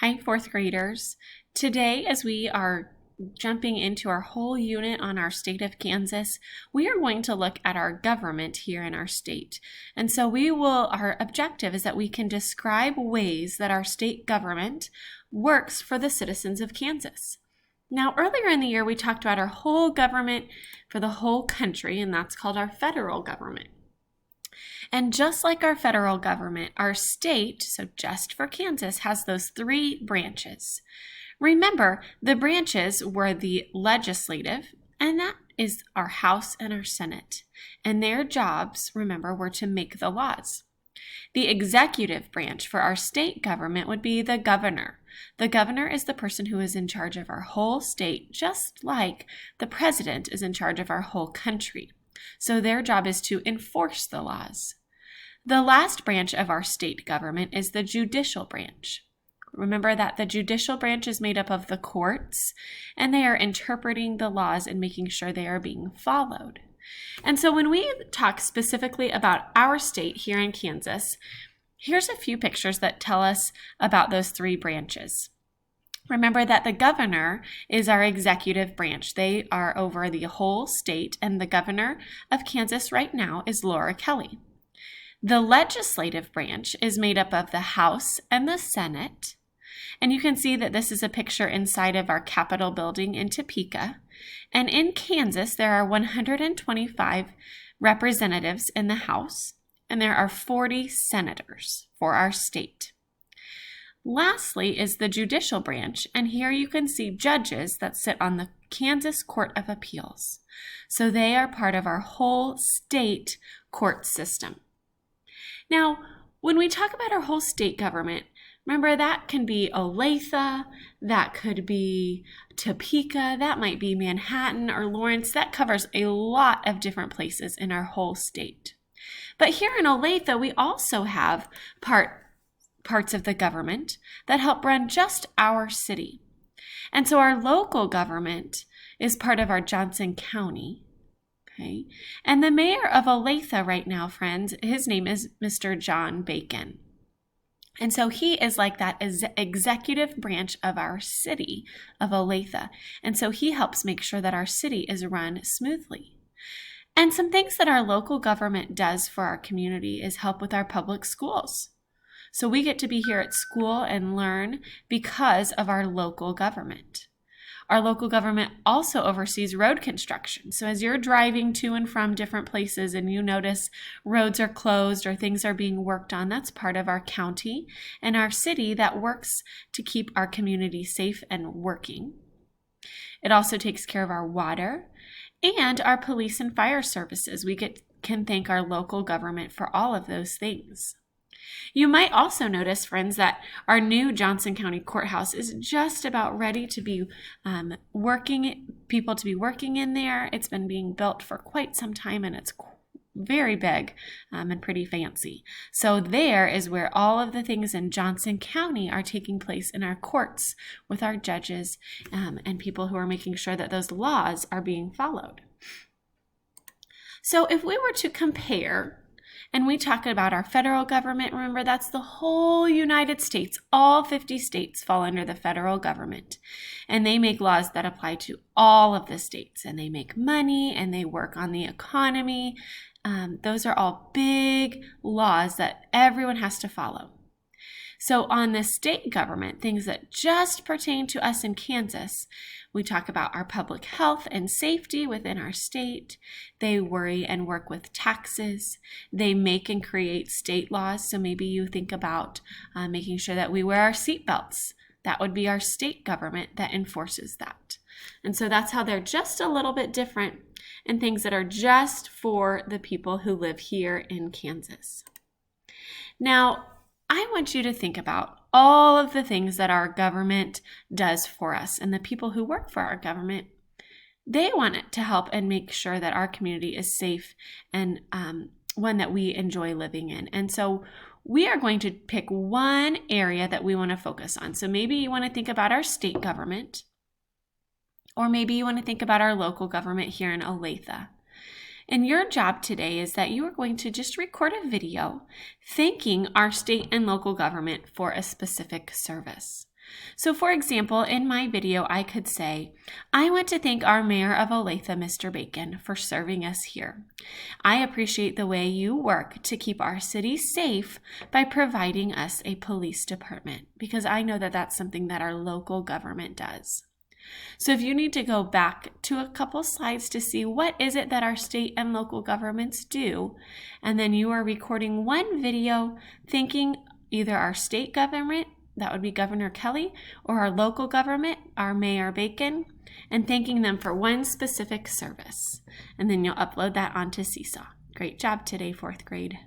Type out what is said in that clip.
Hi, fourth graders. Today, as we are jumping into our whole unit on our state of Kansas, we are going to look at our government here in our state. And so our objective is that we can describe ways that our state government works for the citizens of Kansas. Now, earlier in the year, we talked about our whole government for the whole country, and that's called our federal government. And just like our federal government, our state, so just for Kansas, has those three branches. Remember, the branches were the legislative, and that is our House and our Senate. And their jobs, remember, were to make the laws. The executive branch for our state government would be the governor. The governor is the person who is in charge of our whole state, just like the president is in charge of our whole country. So their job is to enforce the laws. The last branch of our state government is the judicial branch. Remember that the judicial branch is made up of the courts, and they are interpreting the laws and making sure they are being followed. And so when we talk specifically about our state here in Kansas, here's a few pictures that tell us about those three branches. Remember that the governor is our executive branch. They are over the whole state, and the governor of Kansas right now is Laura Kelly. The legislative branch is made up of the House and the Senate. And you can see that this is a picture inside of our Capitol building in Topeka. And in Kansas, there are 125 representatives in the House, and there are 40 senators for our state. Lastly is the judicial branch, and here you can see judges that sit on the Kansas Court of Appeals. So they are part of our whole state court system. Now, when we talk about our whole state government, remember that can be Olathe, that could be Topeka, that might be Manhattan or Lawrence. That covers a lot of different places in our whole state. But here in Olathe, we also have parts of the government that help run just our city. And so our local government is part of our Johnson County. Okay. And the mayor of Olathe right now, friends, his name is Mr. John Bacon. And so he is like that executive branch of our city of Olathe. And so he helps make sure that our city is run smoothly. And some things that our local government does for our community is help with our public schools. So we get to be here at school and learn because of our local government. Our local government also oversees road construction. So as you're driving to and from different places and you notice roads are closed or things are being worked on, that's part of our county and our city that works to keep our community safe and working. It also takes care of our water and our police and fire services. We can thank our local government for all of those things. You might also notice, friends, that our new Johnson County Courthouse is just about ready to be people to be working in there. It's been being built for quite some time, and it's very big and pretty fancy. So there is where all of the things in Johnson County are taking place in our courts with our judges and people who are making sure that those laws are being followed. So if we were to compare, and we talk about our federal government, remember that's the whole United States. All 50 states fall under the federal government. And they make laws that apply to all of the states. And they make money and they work on the economy. Those are all big laws that everyone has to follow. So on the state government, things that just pertain to us in Kansas, we talk about our public health and safety within our state. They worry and work with taxes. They make and create state laws. So maybe you think about making sure that we wear our seatbelts. That would be our state government that enforces that. And so that's how they're just a little bit different and things that are just for the people who live here in Kansas. Now, I want you to think about all of the things that our government does for us, and the people who work for our government, they want it to help and make sure that our community is safe and one that we enjoy living in. And so we are going to pick one area that we want to focus on. So maybe you want to think about our state government, or maybe you want to think about our local government here in Olathe. And your job today is that you are going to just record a video thanking our state and local government for a specific service. So for example, in my video, I could say, I want to thank our Mayor of Olathe, Mr. Bacon, for serving us here. I appreciate the way you work to keep our city safe by providing us a police department, because I know that that's something that our local government does. So if you need to go back to a couple slides to see what is it that our state and local governments do, and then you are recording one video thanking either our state government, that would be Governor Kelly, or our local government, our Mayor Bacon, and thanking them for one specific service. And then you'll upload that onto Seesaw. Great job today, 4th grade.